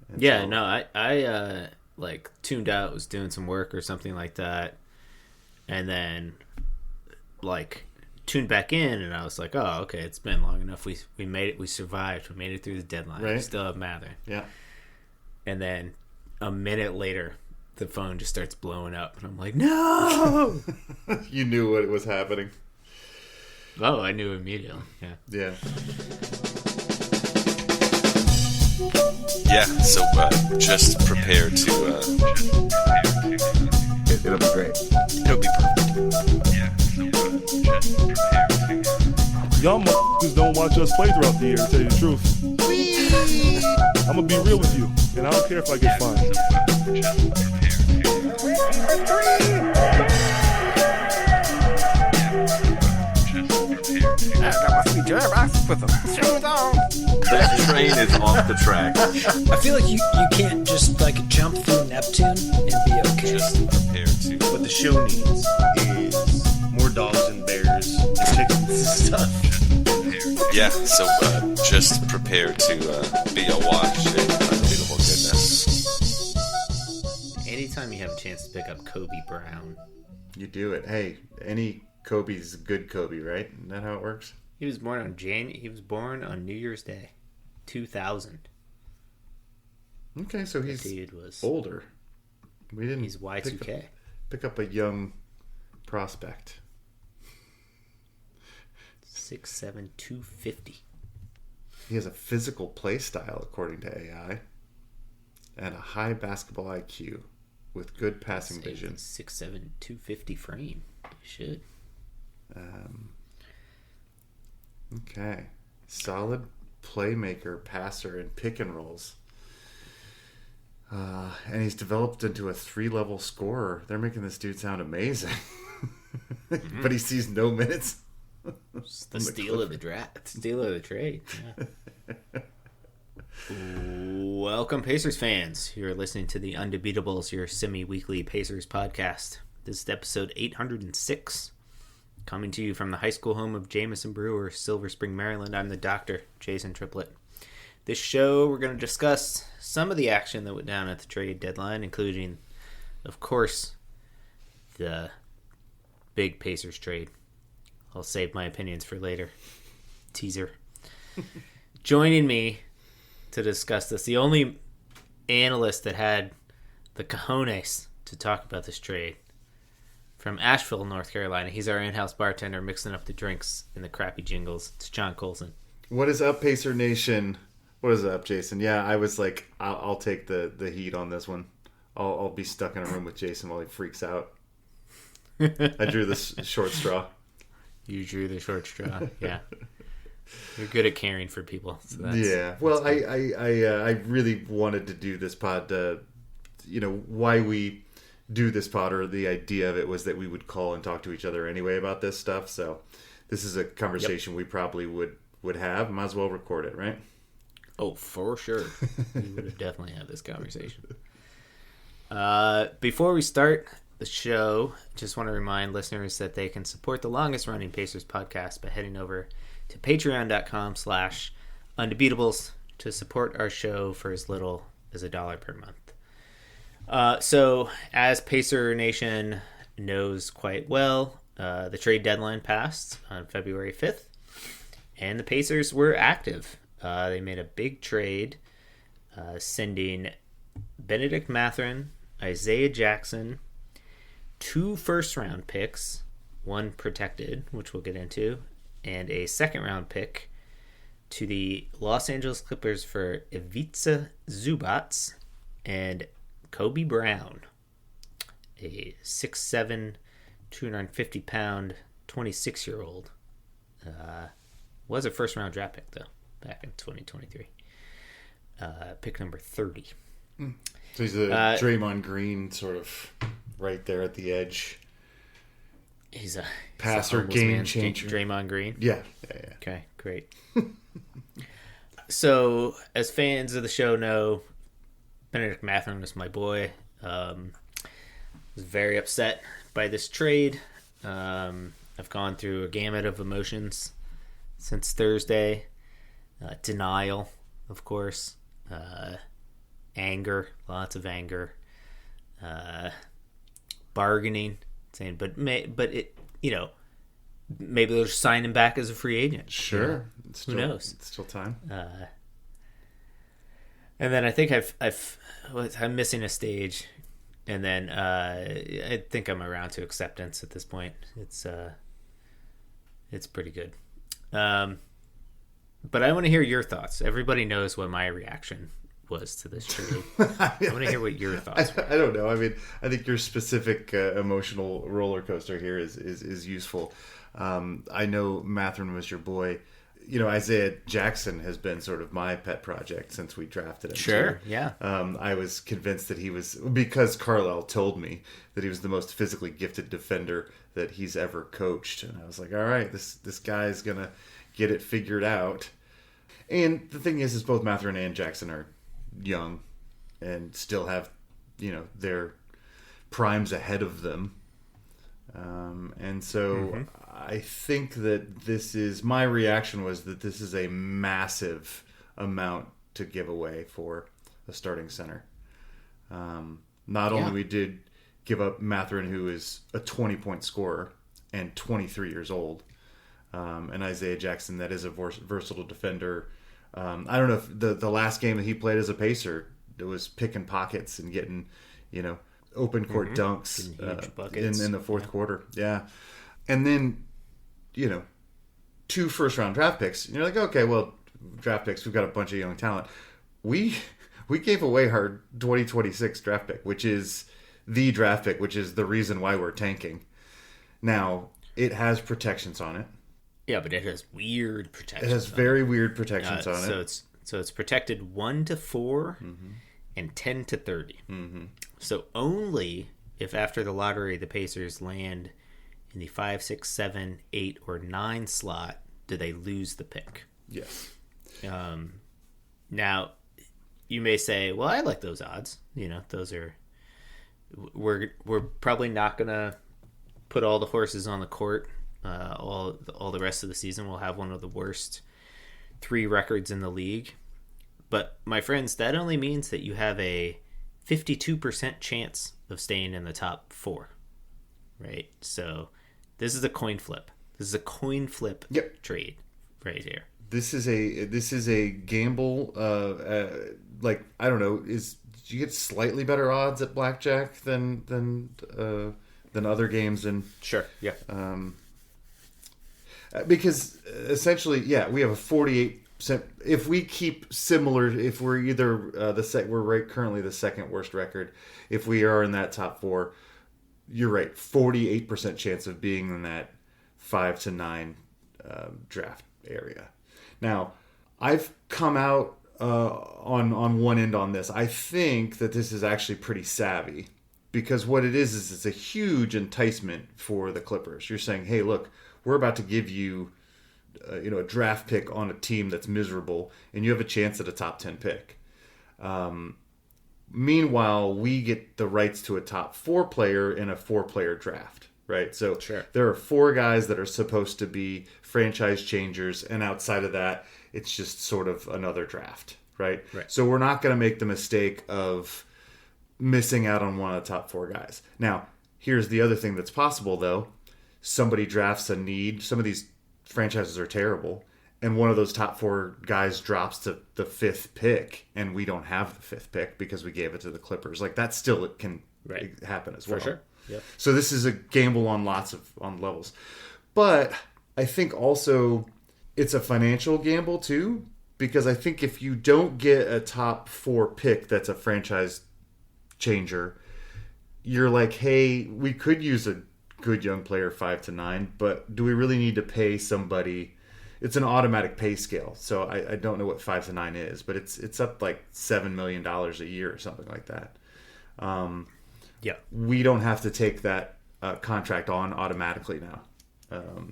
And Yeah, so, no, I like tuned out, was doing some work or something like that, and then like tuned back in, and I was like, oh, okay, it's been long enough. We made it. We survived. We made it through the deadline. Right. We still have Mather. Yeah. And then a minute later, the phone just starts blowing up, and I'm like, no. You knew what was happening. Oh, I knew immediately. Yeah. Yeah. Yeah, so just prepare to. It'll be great. It'll be perfect. Yeah, so just prepare to. Y'all motherfuckers don't watch us play throughout the year, to tell you the truth. I'm gonna be real with you, and I don't care if I get fined. That train is off the track. I feel like you can't just like jump through Neptune and be okay. Just prepare to. What the show needs is more dogs and bears and chickens and stuff. Yeah, so just prepare to be awash in unbeatable goodness. Anytime you have a chance to pick up Kobe Brown, You do it. Hey, any Kobe's a good Kobe, right? Isn't that how it works? he was born on New Year's Day, 2000. Okay, so That he's dude was older. We didn't. he's Y2K. Pick up a young prospect. 6'7", 250. He has a physical play style, according to AI, and a high basketball IQ with good passing vision. 6'7", 250 frame. You should. Okay. Solid playmaker, passer, and pick and rolls. And he's developed into a 3-level scorer. They're making this dude sound amazing. But he sees no minutes. It's the steal of the draft. Steal of the trade. Yeah. Welcome, Pacers fans. You're listening to the Undebeatables, your semi-weekly Pacers podcast. This is episode 806. Coming to you from the high school home of Jamison Brewer, Silver Spring, Maryland. I'm the doctor, Jason Triplett. This show, we're going to discuss some of the action that went down at the trade deadline, including, of course, the big Pacers trade. I'll save my opinions for later. Teaser. Joining me to discuss this, the only analyst that had the cojones to talk about this trade, from Asheville, North Carolina. He's our in-house bartender mixing up the drinks and the crappy jingles. It's John Colson. What is up, Pacer Nation? What is up, Jason? Yeah, I was like, I'll take the heat on this one. I'll be stuck in a room with Jason while he freaks out. I drew this short straw. You drew the short straw. Yeah. You're good at caring for people. So Yeah. Well, I really wanted to do this pod. Why we do this pod, or the idea of it, was that we would call and talk to each other anyway about this stuff. So this is a conversation we probably would have. Might as well record it, right? Oh, for sure. We would have definitely had this conversation. Before we start the show, just want to remind listeners that they can support the longest running Pacers podcast by heading over to patreon.com/undebeatables to support our show for as little as $1 per month. So, as Pacer Nation knows quite well, the trade deadline passed on February 5th, and the Pacers were active. They made a big trade, sending Benedict Mathurin, Isaiah Jackson, 2 first-round picks, 1 protected, which we'll get into, and a second-round pick to the Los Angeles Clippers for Ivica Zubac and Kobe Brown, a 6'7", 250-pound, 26-year-old. Was a first-round draft pick, though, back in 2023. Pick number 30. So he's a Draymond Green, sort of right there at the edge. He's a passer, game changer. Draymond Green? Yeah. Okay, great. So, as fans of the show know, Benedict Mathurin was my boy. Was very upset by this trade. I've gone through a gamut of emotions since Thursday. Denial, of course. anger, lots of anger, bargaining, saying, but it, maybe they'll just sign him back as a free agent. Sure. Who knows? It's still time. And then I think I'm missing a stage, and then I think I'm around to acceptance at this point. It's pretty good. But I want to hear your thoughts. Everybody knows what my reaction was to this trade. I want to hear what your thoughts were. I don't know. I mean, I think your specific emotional roller coaster here is useful. I know Matherin was your boy. Isaiah Jackson has been sort of my pet project since we drafted him. Sure, too. yeah. I was convinced that he was, because Carlisle told me that he was the most physically gifted defender that he's ever coached. And I was like, all right, this guy's going to get it figured out. And the thing is both Matherin and Jackson are young and still have, their primes ahead of them. And so I think that my reaction was that this is a massive amount to give away for a starting center. Not only we did give up Matherin, who is a 20-point scorer and 23 years old, and Isaiah Jackson, that is a versatile defender. I don't know if the last game that he played as a Pacer, it was picking pockets and getting, open court dunks in the fourth quarter. Yeah. And then, 2 first-round draft picks. And you're like, okay, well, draft picks, we've got a bunch of young talent. We gave away our 2026 draft pick, which is the draft pick, which is the reason why we're tanking. Now, it has protections on it. Yeah, but it has weird protections. It has very weird protections on it. So it's protected 1 to 4 and 10 to 30. So only if after the lottery the Pacers land in the 5, 6, 7, 8, or 9 slot do they lose the pick. Yes. Now, you may say, well, I like those odds. Those are... We're probably not going to put all the horses on the court all the rest of the season. We'll have one of the worst 3 records in the league. But, my friends, that only means that you have a 52% chance of staying in the top 4, right? So this is a coin flip. This is a coin flip trade right here. This is a gamble. I don't know. Do you get slightly better odds at blackjack than other games? And sure, yeah. Because essentially, we have a 48%. If we keep similar, if we're either we're currently the second worst record. If we are in that top 4, you're right. 48% chance of being in that 5 to 9 draft area. Now, I've come out on one end on this. I think that this is actually pretty savvy, because what it is it's a huge enticement for the Clippers. You're saying, hey, look, we're about to give you a draft pick on a team that's miserable, and you have a chance at a top 10 pick. Meanwhile, we get the rights to a top 4 player in a 4-player draft, right? So there are 4 guys that are supposed to be franchise changers, and outside of that, it's just sort of another draft, right? So we're not going to make the mistake of missing out on one of the top 4 guys. Now, here's the other thing that's possible, though. Somebody drafts a need. Some of these franchises are terrible, and one of those top 4 guys drops to the 5th pick, and we don't have the 5th pick because we gave it to the Clippers. Like, that still can happen as well. For sure. Yep. So this is a gamble on on levels. But I think also it's a financial gamble too, because I think if you don't get a top 4 pick that's a franchise changer, you're like, hey, we could use a good young player 5 to 9, but do we really need to pay somebody? It's an automatic pay scale, so I don't know what 5 to 9 is, but it's up like $7 million a year or something like that. We don't have to take that contract on automatically now,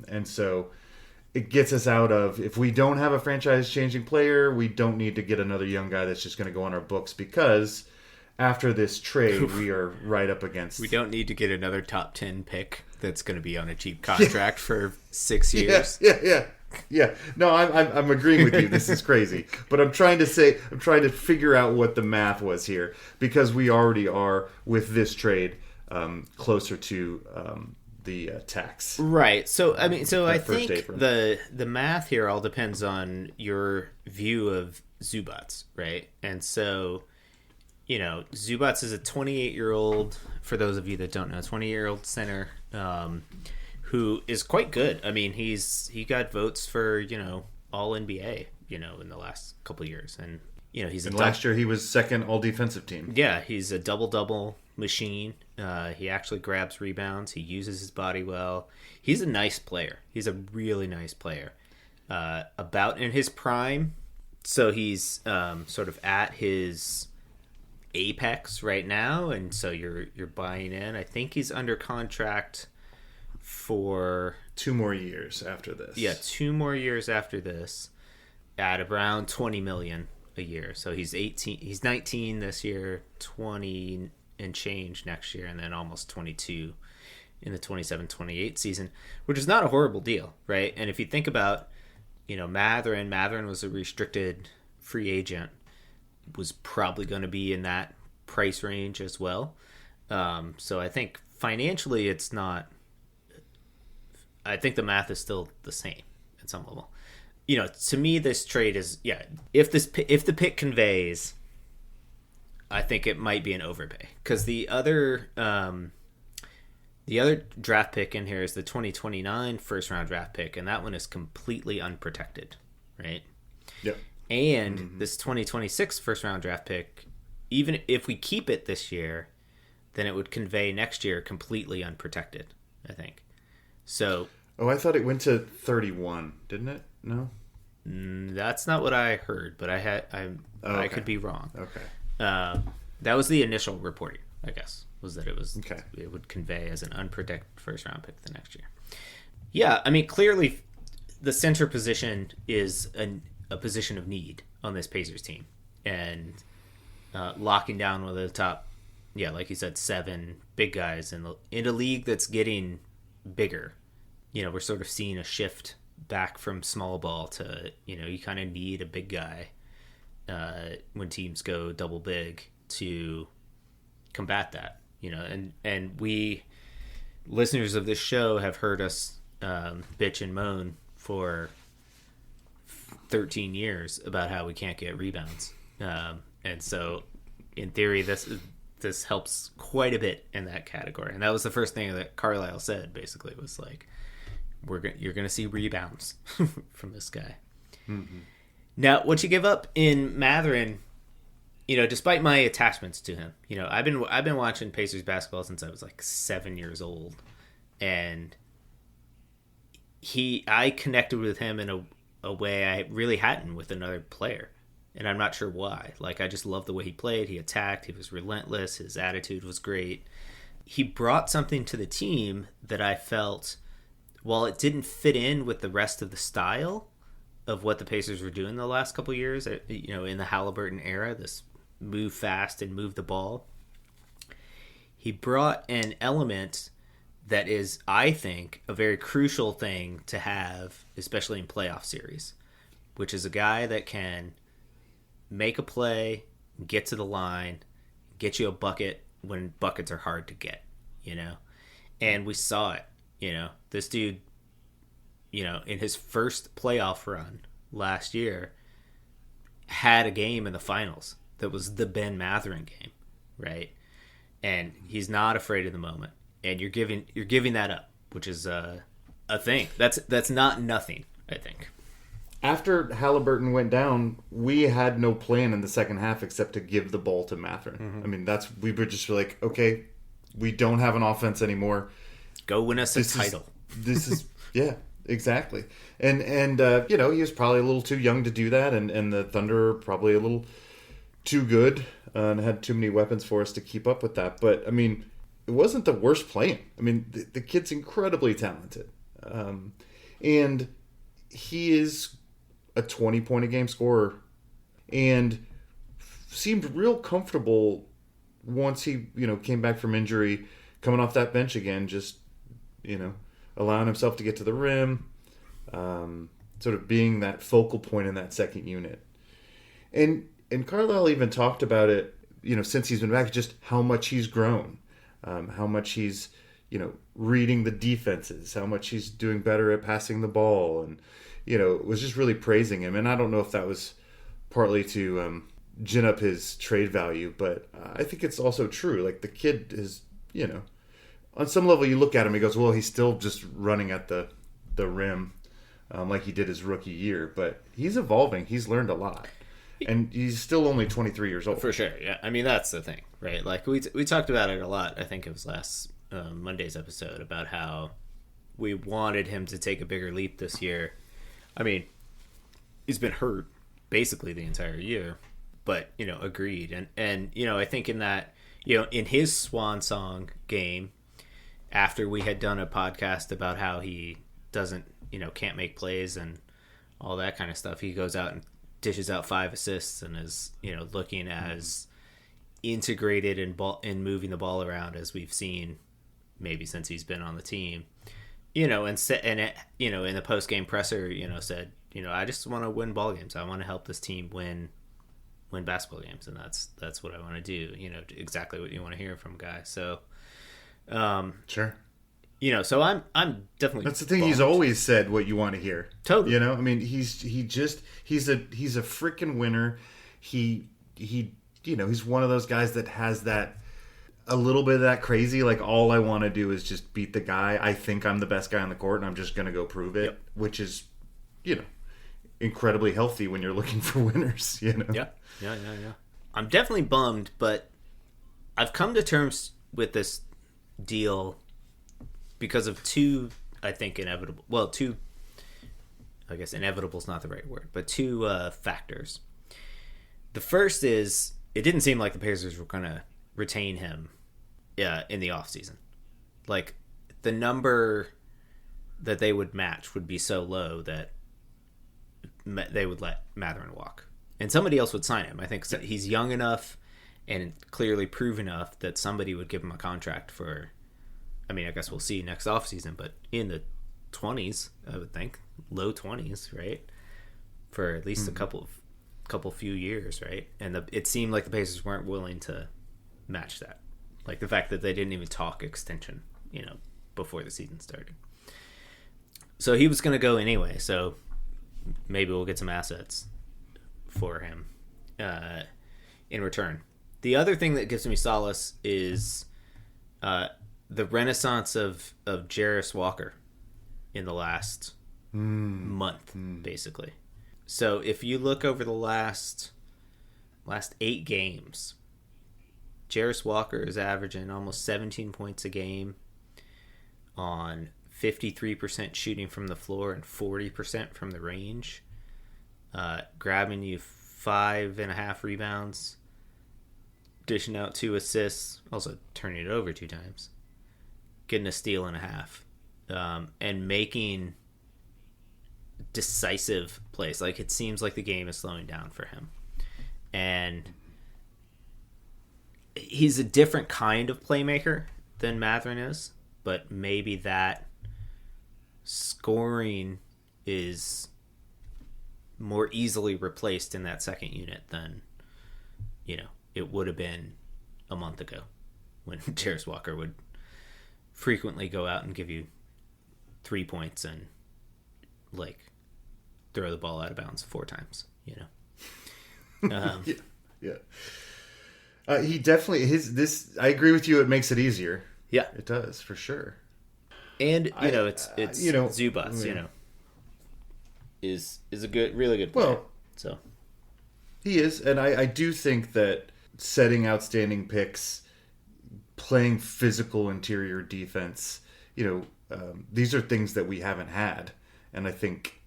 and so it gets us out of, if we don't have a franchise changing player, we don't need to get another young guy that's just going to go on our books, because after this trade, we are right up against... We don't need to get another top 10 pick that's going to be on a cheap contract for 6 years. Yeah. Yeah, no, I'm agreeing with you. This is crazy, but I'm trying to figure out what the math was here, because we already are with this trade closer to the tax. Right. So I mean, I That first think apron. the math here all depends on your view of Zubats, right? And so, Zubats is a 28-year-old. For those of you that don't know, 28-year-old center. Who is quite good. I mean, he got votes for, all NBA, in the last couple of years. And, he's Last year he was second all defensive team. Yeah, he's a double-double machine. He actually grabs rebounds. He uses his body well. He's a nice player. He's a really nice player. About in his prime. So he's sort of at his apex right now. And so you're buying in. I think he's under contract for 2 more years after this. Yeah, 2 more years after this, at around $20 million a year. So he's 19 this year, 20 and change next year, and then almost 22 in the 27-28 season, which is not a horrible deal, right? And if you think about, Mathurin was a restricted free agent, was probably going to be in that price range as well. So I think financially it's not. I think the math is still the same at some level. To me, this trade is, if the pick conveys, I think it might be an overpay, because the other draft pick in here is the 2029 first round draft pick, and that one is completely unprotected, right? Yep. And this 2026 first round draft pick, even if we keep it this year, then it would convey next year completely unprotected, I think. So, I thought it went to 31, didn't it? No, that's not what I heard, but I could be wrong. Okay. That was the initial reporting, I guess, was that it was okay. It would convey as an unprotected first round pick the next year. Yeah, I mean, clearly the center position is a position of need on this Pacers team, and locking down one of the top, like you said, 7 big guys in a league that's getting bigger. We're sort of seeing a shift back from small ball to, you kind of need a big guy when teams go double big to combat that, and we listeners of this show have heard us bitch and moan for 13 years about how we can't get rebounds. And so in theory, this helps quite a bit in that category. And that was the first thing that Carlisle said, basically, was like, you're going to see rebounds from this guy. Mm-hmm. Now, what you give up in Mathurin, despite my attachments to him, I've been watching Pacers basketball since I was like 7 years old, and I connected with him in a way I really hadn't with another player, and I'm not sure why. Like, I just loved the way he played. He attacked. He was relentless. His attitude was great. He brought something to the team that I felt, while it didn't fit in with the rest of the style of what the Pacers were doing the last couple of years, in the Halliburton era, this move fast and move the ball, he brought an element that is, I think, a very crucial thing to have, especially in playoff series, which is a guy that can make a play, get to the line, get you a bucket when buckets are hard to get, and we saw it. This dude, in his first playoff run last year, had a game in the finals that was the Ben Mathurin game, right? And he's not afraid of the moment, and you're giving that up, which is a thing. That's not nothing, I think. After Halliburton went down, we had no plan in the second half except to give the ball to Mathurin. Mm-hmm. I mean, we were just like, okay, we don't have an offense anymore. Go win us a title. This is yeah, exactly. And he was probably a little too young to do that, and the Thunder are probably a little too good and had too many weapons for us to keep up with that. But I mean, it wasn't the worst playing. I mean, the kid's incredibly talented, and he is a 20-point-a-game scorer, and seemed real comfortable once he came back from injury, coming off that bench again, just allowing himself to get to the rim, sort of being that focal point in that second unit. And Carlisle even talked about it, since he's been back, just how much he's grown, how much he's, reading the defenses, how much he's doing better at passing the ball, and was just really praising him. And I don't know if that was partly to gin up his trade value, but I think it's also true. Like, the kid is, on some level you look at him, he goes, well, he's still just running at the rim like he did his rookie year, but he's evolving. He's learned a lot. And he's still only 23 years old. For sure, yeah. I mean, that's the thing, right? Like, we talked about it a lot. I think it was last Monday's episode about how we wanted him to take a bigger leap this year. I mean, he's been hurt basically the entire year, but, agreed. And I think in that, in his swan song game, after we had done a podcast about how he doesn't, can't make plays and all that kind of stuff, he goes out and dishes out 5 assists and is, looking as integrated in moving the ball around as we've seen maybe since he's been on the team. In the post game presser, said, I just want to win ball games. I want to help this team win basketball games, and that's what I want to do. Exactly what you want to hear from a guy. So, Sure. So I'm definitely. That's the thing. bummed. He's always said what you want to hear. Totally. I mean, he's a freaking winner. He's one of those guys that has that a little bit of that crazy, like, all I want to do is just beat the guy. I think I'm the best guy on the court, and I'm just going to go prove it, which is, incredibly healthy when you're looking for winners. Yeah. I'm definitely bummed, but I've come to terms with this deal because of two, I think, two, I guess inevitable's not the right word, but two factors. The first is, it didn't seem like the Pacers were going to retain him in the offseason. Like, the number that they would match would be so low that they would let Mathurin walk. And somebody else would sign him. I think he's young enough and clearly prove enough that somebody would give him a contract for, I mean, I guess we'll see next offseason, but in the 20s, I would think. Low 20s, right? For at least a couple few years, right? And it seemed like the Pacers weren't willing to match that. Like, the fact that they didn't even talk extension, before the season started. So he was going to go anyway, so maybe we'll get some assets for him in return. The other thing that gives me solace is the renaissance of Jarris Walker in the last month, basically. So if you look over the last 8 games, Jarris Walker is averaging almost 17 points a game on 53% shooting from the floor and 40% from the range, grabbing you 5.5 rebounds, dishing out 2 assists, also turning it over 2 times, getting a steal and a half, and making decisive plays. Like, it seems like the game is slowing down for him. And he's a different kind of playmaker than Mathurin is, but maybe that scoring is more easily replaced in that second unit than, it would have been a month ago when Jarris Walker would frequently go out and give you 3 points and, like, throw the ball out of bounds 4 times, Yeah. He definitely I agree with you. It makes it easier. Yeah, it does, for sure. And it's Zubats, is a really good player. Well, so he is, and I do think that setting outstanding picks, playing physical interior defense, these are things that we haven't had, and I think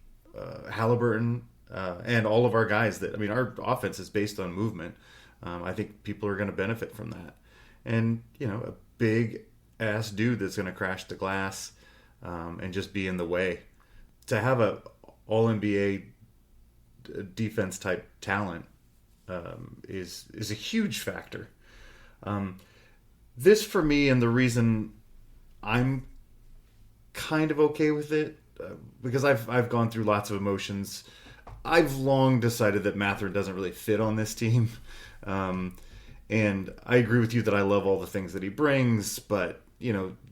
Halliburton and all of our guys our offense is based on movement. I think people are going to benefit from that, and a big ass dude that's going to crash the glass and just be in the way. To have a all NBA defense type talent is a huge factor. This for me, and the reason I'm kind of okay with it, because I've gone through lots of emotions. I've long decided that Matherin doesn't really fit on this team. And I agree with you that I love all the things that he brings, but,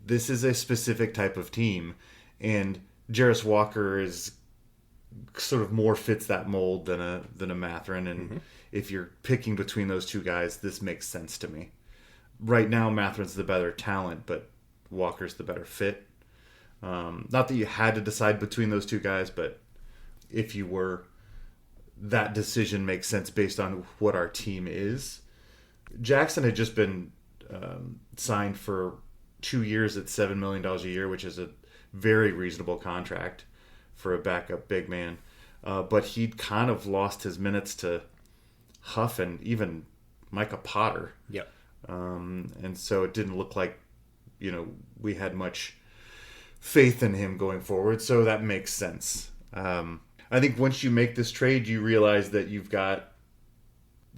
this is a specific type of team. And Jarris Walker is sort of more fits that mold than a Matherin. And if you're picking between those two guys, this makes sense to me. Right now, Matherin's the better talent, but Walker's the better fit. Not that you had to decide between those two guys, but if you were, that decision makes sense based on what our team is. Jackson had just been signed for 2 years at $7 million a year, which is a very reasonable contract for a backup big man. But he'd kind of lost his minutes to Huff and even Micah Potter. Yep. And so it didn't look like, we had much faith in him going forward. So that makes sense. I think once you make this trade, you realize that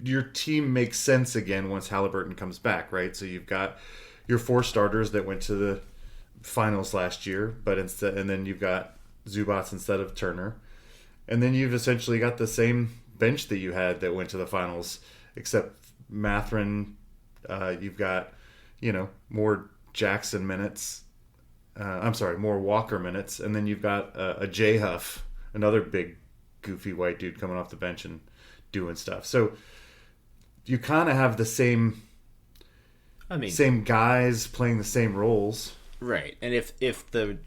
your team makes sense again once Halliburton comes back, right? So you've got your 4 starters that went to the finals last year, and then you've got Zubats instead of Turner. And then you've essentially got the same bench that you had that went to the finals, except Matherin. You've got, more Jackson minutes. More Walker minutes. And then you've got a J Huff, another big, goofy white dude coming off the bench and doing stuff. So you kind of have the same guys playing the same roles. Right. And if the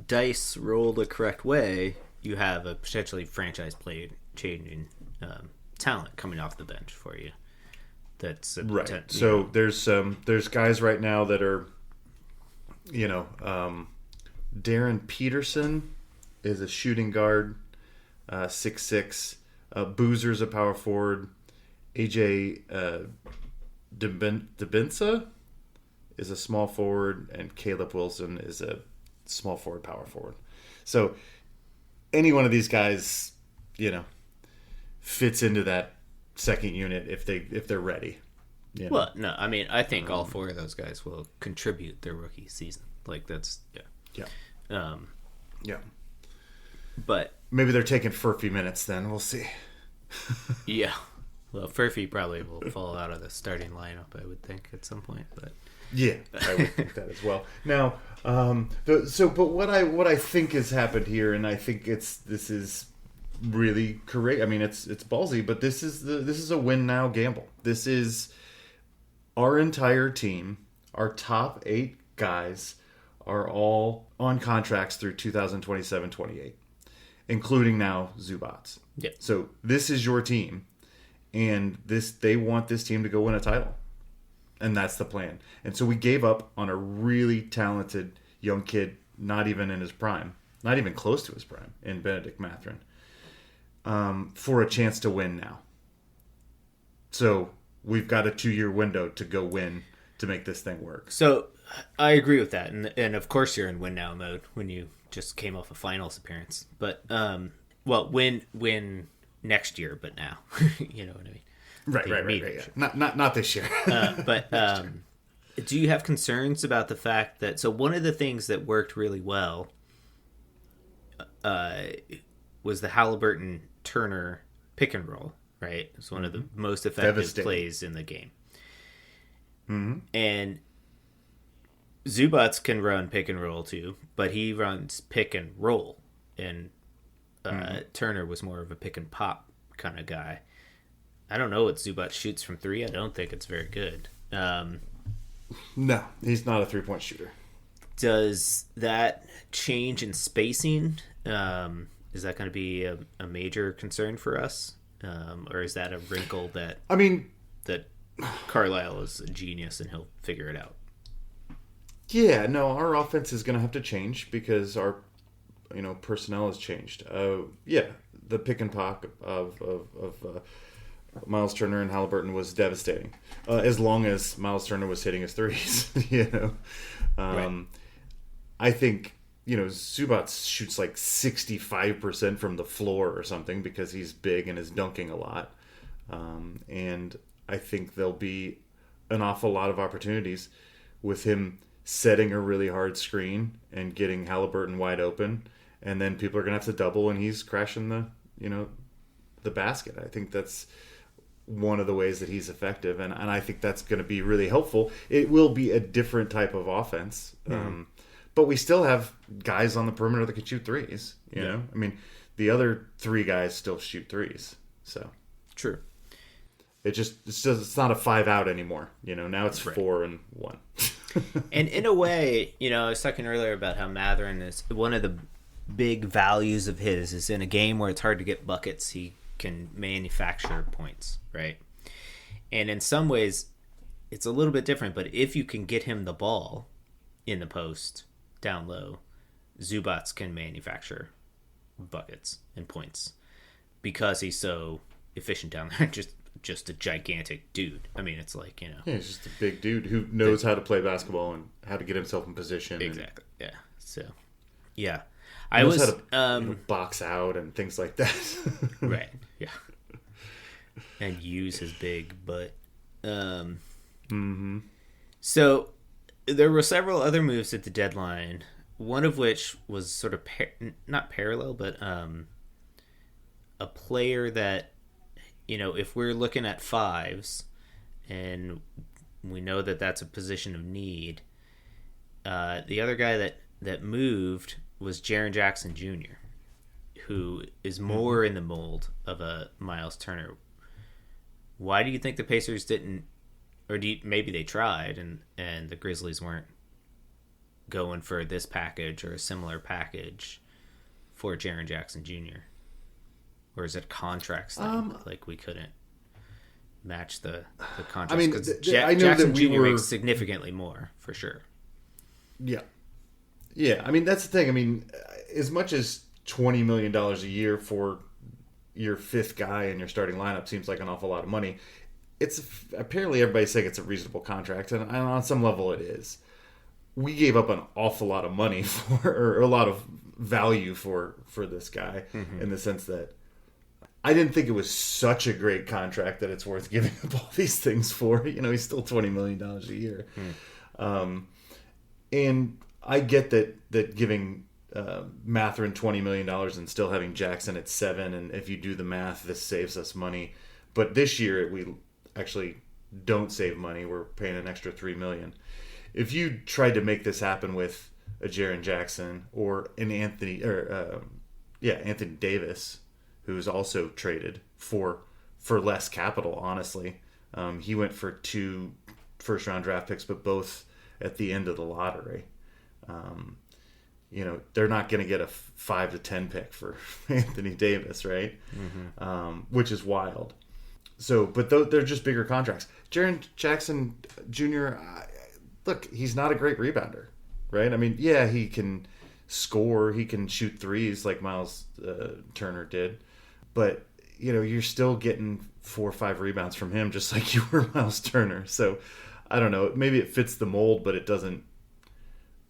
dice roll the correct way, you have a potentially franchise play changing talent coming off the bench for you. That's right. So there's guys right now that are, Darren Peterson is a shooting guard, 6'6". Boozer's a power forward. AJ Debinsa is a small forward, and Caleb Wilson is a small forward, power forward. So any one of these guys, fits into that second unit if they're ready. Yeah. Well, no, I mean, I think all 4 of those guys will contribute their rookie season. Like, that's yeah. But maybe they're taking Furphy minutes. Then we'll see. Yeah. Well, Furphy probably will fall out of the starting lineup, I would think, at some point. But yeah, I would think that as well. Now, but what I think has happened here, and I think this is really correct. I mean, it's ballsy, but this is a win now gamble. This is our entire team. Our top 8 guys are all on contracts through 2027-28, including now Zubats. Yeah. So this is your team, and they want this team to go win a title, and that's the plan. And so we gave up on a really talented young kid, not even in his prime, not even close to his prime, in Benedict Matherin, for a chance to win now. So we've got a 2-year window to go win to make this thing work. So I agree with that, and of course you're in win now mode when you just came off a finals appearance. But win next year, but now you know what I mean. Right. Yeah. Not this year. But do you have concerns about the fact that one of the things that worked really well was the Halliburton Turner pick and roll, right? It's one of the most effective plays in the game. Mm-hmm. And Zubats can run pick and roll too, but he runs pick and roll, and Turner was more of a pick and pop kind of guy. I don't know what Zubats shoots from 3. I don't think it's very good. No, he's not a 3-point shooter. Does that change in spacing? Is that going to be a major concern for us? Or is that a wrinkle that Carlisle is a genius and he'll figure it out? Yeah, no, our offense is going to have to change because our personnel has changed. The pick and pop of Miles Turner and Halliburton was devastating. As long as Miles Turner was hitting his threes, Right. I think Zubats shoots like 65% from the floor or something because he's big and is dunking a lot. And I think there'll be an awful lot of opportunities with him setting a really hard screen and getting Halliburton wide open and then people are going to have to double, and he's crashing the basket. I think that's one of the ways that he's effective, and I think that's going to be really helpful. It will be a different type of offense, but we still have guys on the perimeter that can shoot threes. You know, I mean, the other three guys still shoot threes, so True. It's not a 5 out anymore. You know, now it's 4 and 1. And in a way, you know, I was talking earlier about how Matherin is one of the big values of his is in a game where it's hard to get buckets, he can manufacture points, right? And in some ways, it's a little bit different, but if you can get him the ball in the post, down low, Zubats can manufacture buckets and points because he's so efficient down there. Just a gigantic dude. I mean, it's like, you know. Yeah, he's just a big dude who knows how to play basketball and how to get himself in position. Exactly. Yeah. So, yeah. I was how to box out and things like that. Right. Yeah. And use his big butt. So there were several other moves at the deadline. One of which was sort of not parallel, but a player that, you know, if we're looking at fives, and we know that that's a position of need, the other guy that moved was Jaren Jackson Jr., who is more in the mold of a Miles Turner. Why do you think the Pacers didn't, or maybe they tried and the Grizzlies weren't going for this package or a similar package for Jaren Jackson Jr.? Or is it contracts thing? Like we couldn't match the contracts? I mean, I know Jackson that we Jr. were makes significantly more, for sure. Yeah. Yeah, I mean, that's the thing. I mean, as much as $20 million a year for your fifth guy in your starting lineup seems like an awful lot of money, it's apparently everybody's saying it's a reasonable contract, and on some level it is. We gave up an awful lot of money or a lot of value for this guy in the sense that I didn't think it was such a great contract that it's worth giving up all these things for. You know, he's still $20 million a year. And I get that giving Matherin $20 million and still having Jackson at 7, and if you do the math, this saves us money. But this year, we actually don't save money. We're paying an extra $3 million. If you tried to make this happen with a Jaren Jackson or an Anthony Davis, who's also traded for less capital, honestly. He went for 2 first-round draft picks, but both at the end of the lottery. You know, they're not going to get a 5 to 10 pick for Anthony Davis, right? Which is wild. So, but they're just bigger contracts. Jaren Jackson Jr., look, he's not a great rebounder, right? I mean, yeah, he can score, he can shoot threes like Miles Turner did, but you know, you're still getting 4 or 5 rebounds from him, just like you were Miles Turner. So, I don't know. Maybe it fits the mold, but it doesn't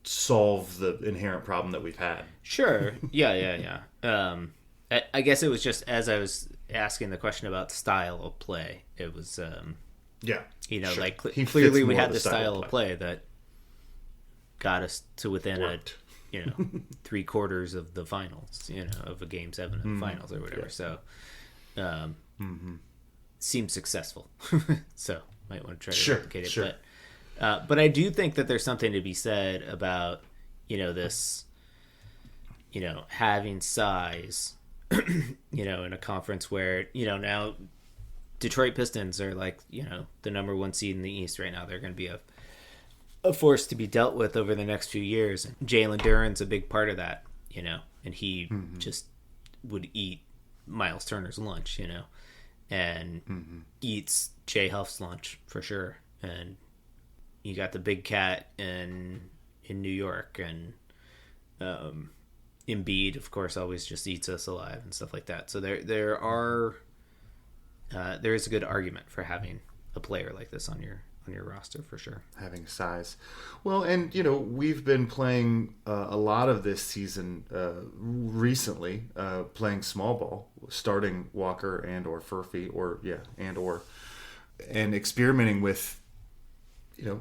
solve the inherent problem that we've had. Sure. Yeah. I guess it was just as I was asking the question about style of play, it was, you know, sure. Like clearly we had the style of play that got us to within you know, 3/4 of the finals, you know, of a game 7 of the finals or whatever. Yeah. So, seems successful. So might want to try to replicate it. Sure. But I do think that there's something to be said about, you know, this, you know, having size, you know, in a conference where, you know, now Detroit Pistons are like, you know, the number 1 seed in the East right now. They're going to be a force to be dealt with over the next few years. Jalen Duren's a big part of that, you know, and he just would eat Miles Turner's lunch, you know, and eats Jay Huff's lunch for sure. And you got the big cat in New York, and Embiid, of course, always just eats us alive and stuff like that. So there is a good argument for having a player like this on your roster for sure. Having size. Well, and, you know, we've been playing a lot of this season recently, playing small ball, starting Walker and or Furphy, and experimenting with, you know,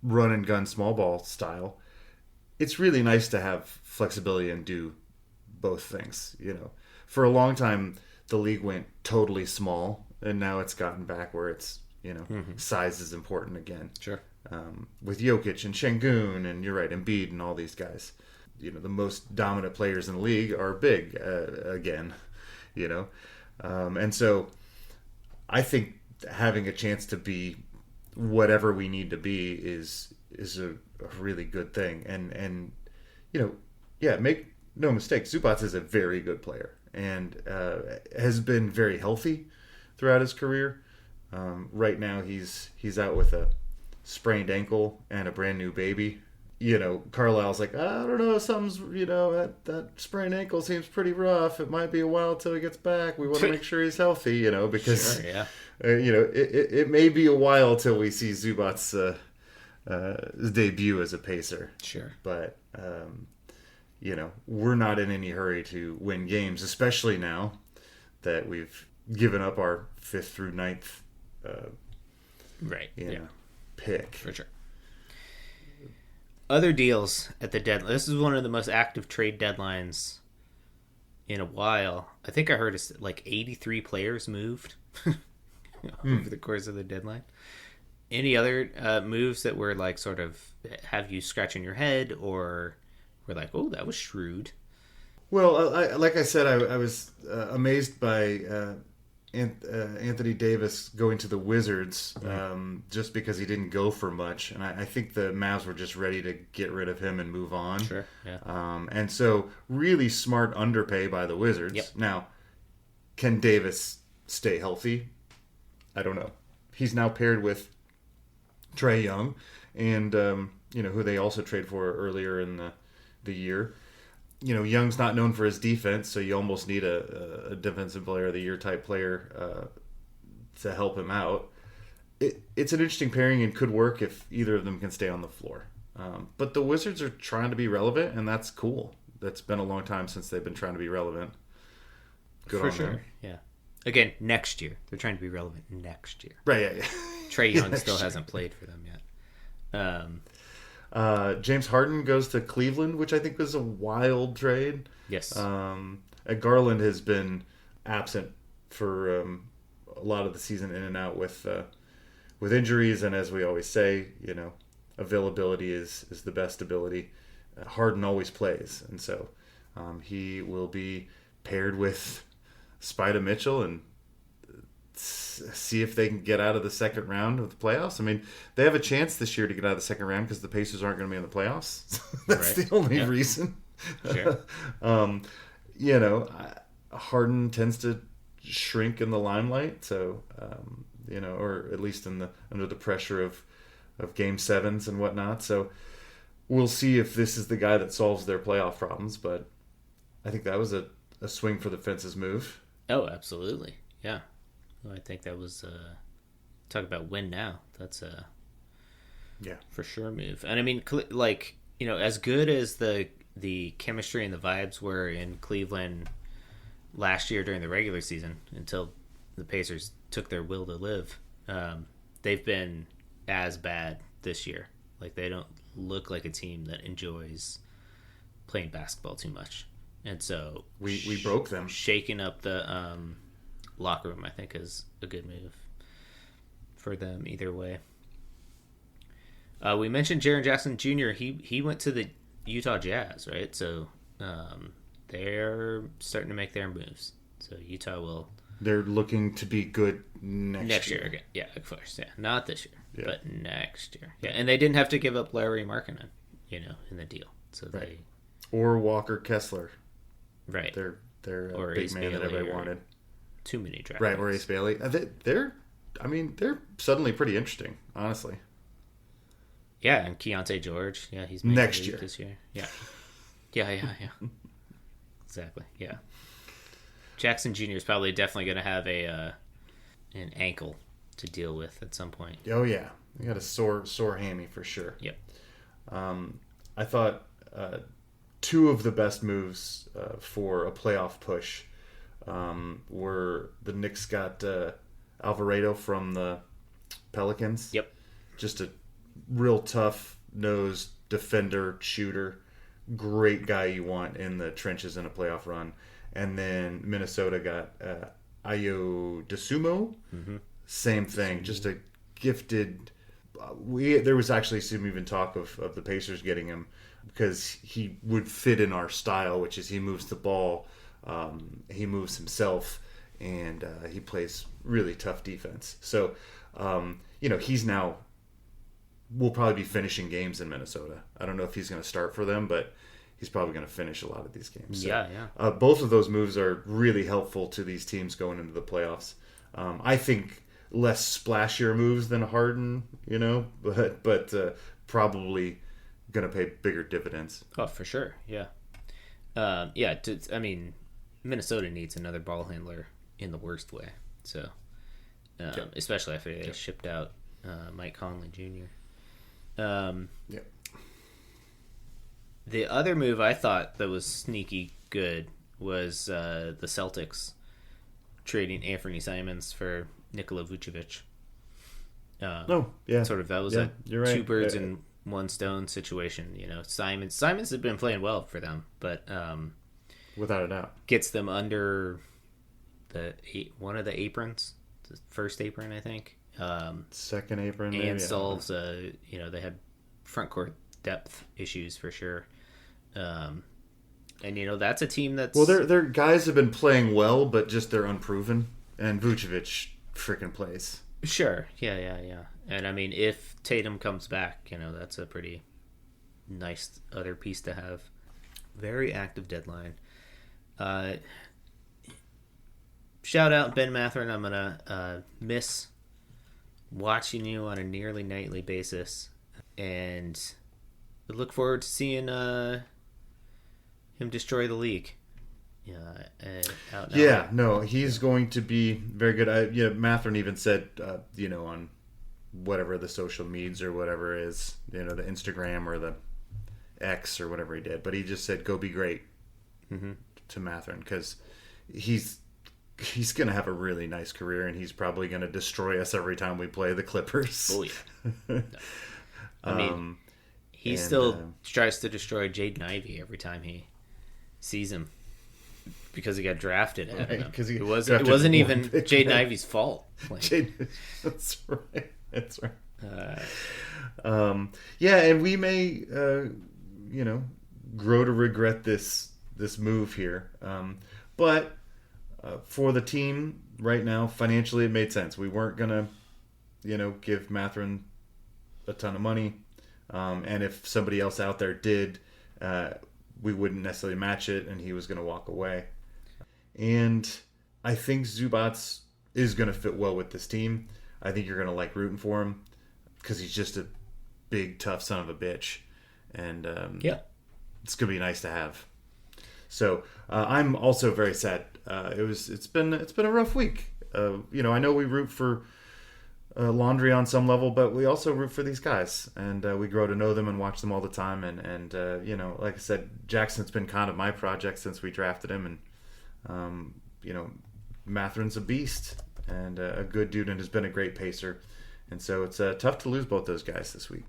run and gun small ball style. It's really nice to have flexibility and do both things. For a long time, the league went totally small, and now it's gotten back where it's, size is important again. Sure. With Jokic and Şengün, and you're right, Embiid and all these guys. The most dominant players in the league are big again, and so I think having a chance to be whatever we need to be is a really good thing. And make no mistake, Zubats is a very good player and has been very healthy throughout his career. Right now he's out with a sprained ankle and a brand new baby. Carlisle's like, I don't know, something's, that sprained ankle seems pretty rough. It might be a while till he gets back. We want to make sure he's healthy, because, sure, yeah. It may be a while till we see Zubats' debut as a Pacer. Sure. But, we're not in any hurry to win games, especially now that we've given up our 5th through 9th, pick. For sure. Other deals at the deadline. This is one of the most active trade deadlines in a while. I think I heard it's like 83 players moved over the course of the deadline. Any other moves that were like sort of have you scratching your head or were like, oh, that was shrewd? Well, like I said, I was amazed by Anthony Davis going to the Wizards just because he didn't go for much. And I think the Mavs were just ready to get rid of him and move on. Sure, yeah. And so really smart underpay by the Wizards. Yep. Now, can Davis stay healthy? I don't know. He's now paired with Trae Young and, who they also trade for earlier in the year. Young's not known for his defense, so you almost need a defensive player of the year type player to help him out. It's an interesting pairing and could work if either of them can stay on the floor. But the Wizards are trying to be relevant, and that's cool. That's been a long time since they've been trying to be relevant. Good for on sure. them. Yeah. Again, next year. They're trying to be relevant next year. Right, yeah. Trae Young still hasn't played for them yet. James Harden goes to Cleveland, which I think was a wild trade. Yes. Garland has been absent for a lot of the season, in and out with injuries, and as we always say, availability is the best ability. Harden always plays, and so he will be paired with Spida Mitchell and see if they can get out of the second round of the playoffs. I mean, they have a chance this year to get out of the second round because the Pacers aren't going to be in the playoffs. That's right. the only reason. Sure. Harden tends to shrink in the limelight, so or at least under the pressure of game sevens and whatnot. So we'll see if this is the guy that solves their playoff problems. But I think that was a swing for the fences move. Oh, absolutely. Yeah. Well, I think that was talk about win now. That's a for sure move. And I mean, as good as the chemistry and the vibes were in Cleveland last year during the regular season until the Pacers took their will to live, they've been as bad this year. Like, they don't look like a team that enjoys playing basketball too much. And so we broke them. Shaking up the locker room, I think, is a good move for them either way. We mentioned Jaren Jackson Jr. He went to the Utah Jazz, right? So they're starting to make their moves. So Utah will... They're looking to be good next year. Again. Yeah, of course. Yeah, not this year, but next year. Yeah, Yeah. and they didn't have to give up Larry Markkinen, in the deal. So Right. Or Walker Kessler. Right. They're Or a big Ace man that Bailey everybody or- wanted. too many draft Right, or picks. Ace Bailey. They're suddenly pretty interesting, honestly. Yeah, and Keontae George. Yeah, he's Next the league year. this year. Yeah. Yeah. Exactly. Yeah. Jackson Jr. is probably definitely going to have an ankle to deal with at some point. Oh yeah, they got a sore hammy for sure. Yep. I thought two of the best moves for a playoff push were the Knicks got Alvarado from the Pelicans. Yep. Just a real tough nosed defender shooter great guy you want in the trenches in a playoff run. And then Minnesota got Ayo Desumo. Same thing, just a gifted. There was actually some even talk of the Pacers getting him because he would fit in our style, which is he moves the ball, he moves himself, and he plays really tough defense. So, he's now will probably be finishing games in Minnesota. I don't know if he's going to start for them, but he's probably going to finish a lot of these games. So, yeah. both of those moves are really helpful to these teams going into the playoffs. I think less splashier moves than Harden, but probably going to pay bigger dividends. Oh, for sure. Yeah. Minnesota needs another ball handler in the worst way. So, especially after they shipped out Mike Conley Jr. The other move I thought that was sneaky good was the Celtics trading Anthony Simons for Nikola Vucevic. Sort of that was a you're right. two birds in one stone situation. Simons has been playing well for them, but without a doubt, gets them under one of the aprons, the first apron, I think. Second apron, and maybe, solves they had front court depth issues for sure. And that's a team that's their guys have been playing well, but just they're unproven. And Vucevic freaking plays. Sure, yeah. And I mean, if Tatum comes back, that's a pretty nice other piece to have. Very active deadline. Shout out Ben Matherin. I'm gonna miss watching you on a nearly nightly basis, and look forward to seeing him destroy the league. He's going to be very good. Matherin even said, on whatever the social medias or whatever is, the Instagram or the X or whatever he did, but he just said, "Go be great," to Matherin, because he's going to have a really nice career, and he's probably going to destroy us every time we play the Clippers. Oh yeah. I mean, he still tries to destroy Jaden Ivey every time he sees him because he got drafted ahead of him. It wasn't even Jaden Ivey's fault. That's right. And we may, grow to regret this move here. But for the team right now, financially, it made sense. We weren't gonna, give Matherin a ton of money, and if somebody else out there did, we wouldn't necessarily match it, and he was going to walk away. And I think Zubats is going to fit well with this team. I think you're going to like rooting for him because he's just a big, tough son of a bitch, and it's going to be nice to have. So I'm also very sad. It's been a rough week. I know we root for Laundry on some level, but we also root for these guys, and we grow to know them and watch them all the time. And like I said, Jackson's been kind of my project since we drafted him, and Matherin's a beast and a good dude, and has been a great pacer. And so it's tough to lose both those guys this week.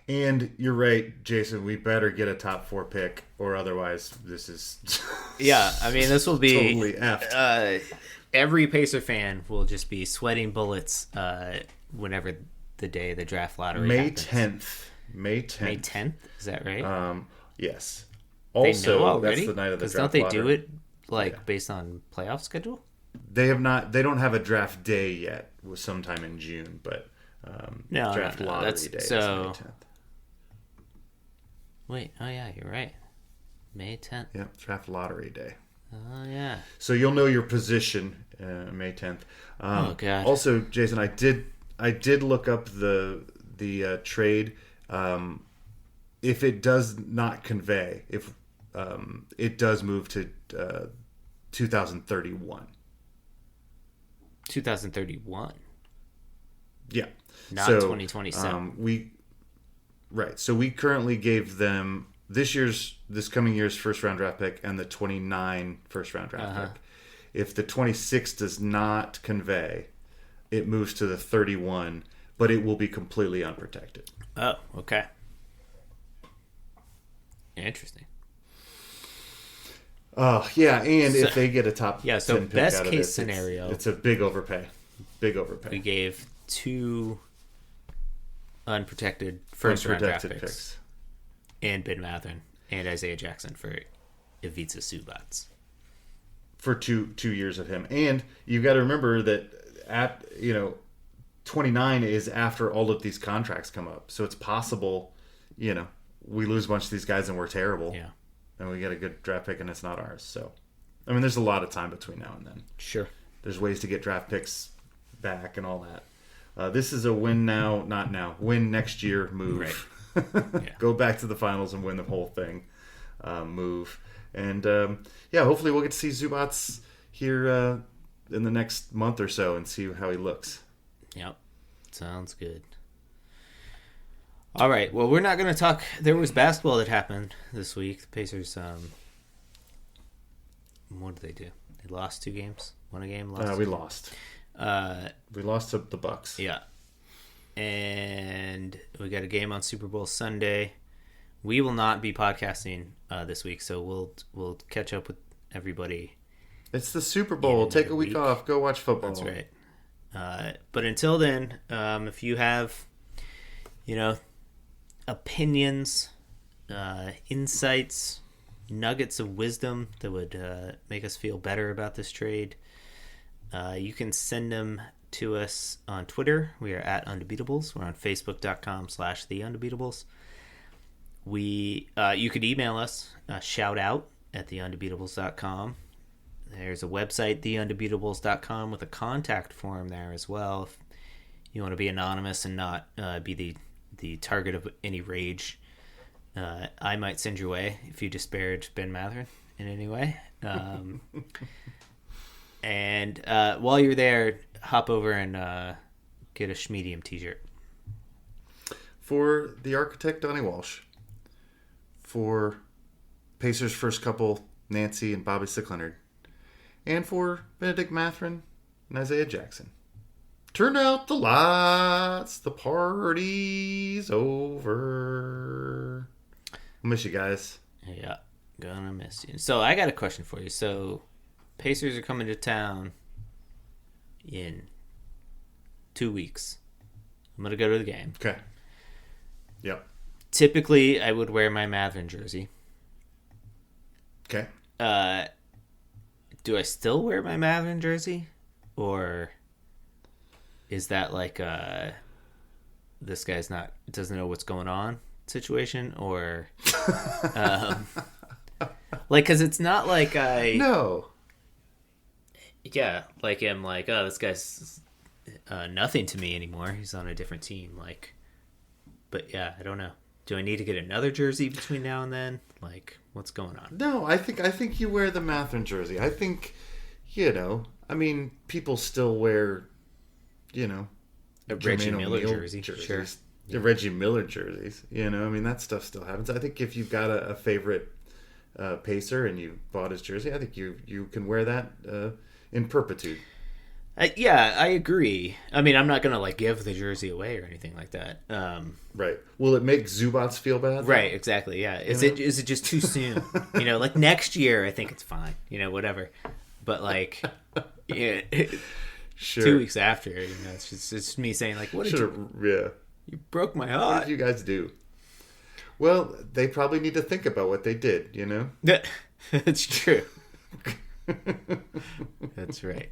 And you're right, Jason. We better get a top 4 pick, or otherwise, this is this will be totally effed. Every Pacer fan will just be sweating bullets whenever the day the draft lottery happens. May 10th. May 10th? Is that right? Yes. Also, they know already? That's the night of the draft don't they lottery. do it based on playoff schedule? They have not. They don't have a draft day yet. It was sometime in June, but draft lottery day is May 10th. Wait. Oh yeah, you're right. May 10th. Yeah, draft lottery day. Oh yeah. So you'll know your position May 10th. Oh god. Also, Jason, I did look up the trade. If it does not convey, if it does move to 2031. 2031. Yeah. Not 2027. So we currently gave them this coming year's first round draft pick and the 29 first round draft pick. If the 26 does not convey, it moves to the 31, but it will be completely unprotected. Oh, okay. Interesting. Yeah, and if they get a top 10 pick best out of case it, scenario, it's a big overpay. Big overpay. we gave 2 unprotected first-round draft picks. And Ben Mathen and Isaiah Jackson for Ivica Zubats. For two years of him. And you got to remember that 29 is after all of these contracts come up. So it's possible, we lose a bunch of these guys and we're terrible. Yeah. And we get a good draft pick and it's not ours. So, I mean, there's a lot of time between now and then. Sure. There's ways to get draft picks back and all that. This is a win now, not now. Win next year move. Right. Yeah. Go back to the finals and win the whole thing move. And, hopefully we'll get to see Zubats here in the next month or so and see how he looks. Yep. Sounds good. All right. Well, we're not going to talk. There was basketball that happened this week. The Pacers, what did they do? They lost 2 games? Won a game? Lost We lost. We lost to the Bucks. Yeah. And we got a game on Super Bowl Sunday. We will not be podcasting this week, so we'll catch up with everybody. It's the Super Bowl. Take a week off. Go watch football. That's right. But until then, if you have, opinions, insights, nuggets of wisdom that would make us feel better about this trade, you can send them to us on Twitter. We are at Undebeatables. We're on Facebook.com/TheUndebeatables. You could email us, shout out at TheUndebeatables.com. There's a website, TheUndebeatables.com, with a contact form there as well. If you want to be anonymous and not be the target of any rage, I might send your way if you disparage Ben Mathen in any way. And while you're there, hop over and get a Schmedium t-shirt. For the architect, Donnie Walsh. For Pacers' first couple, Nancy and Bobby Sickleonard. And for Benedict Mathen and Isaiah Jackson. Turn out the lights. The party's over. Miss you guys. Yeah, gonna miss you. So I got a question for you. So Pacers are coming to town in 2 weeks. I'm gonna go to the game. Okay. Yep. Typically, I would wear my Mathen jersey. Okay. Do I still wear my Mathen jersey? Or is that like this guy's doesn't know what's going on situation? Or because it's not like I... No. Yeah, like I'm like, oh, this guy's nothing to me anymore. He's on a different team. But yeah, I don't know. Do I need to get another jersey between now and then? What's going on? No, I think you wear the Mathen jersey. I think, people still wear, a Reggie Miller jersey. Sure. The Reggie Miller jerseys. That stuff still happens. I think if you've got a favorite Pacer and you bought his jersey, I think you can wear that in perpetuity. Yeah, I agree. I'm not gonna give the jersey away or anything like that. Right. Will it make Zubats feel bad? Right. Exactly. Yeah. Is it just too soon? Next year, I think it's fine. Whatever. But yeah, sure. 2 weeks after, it's just me saying what did you broke my What heart. did you guys do? Well, they probably need to think about what they did. That's true. That's right.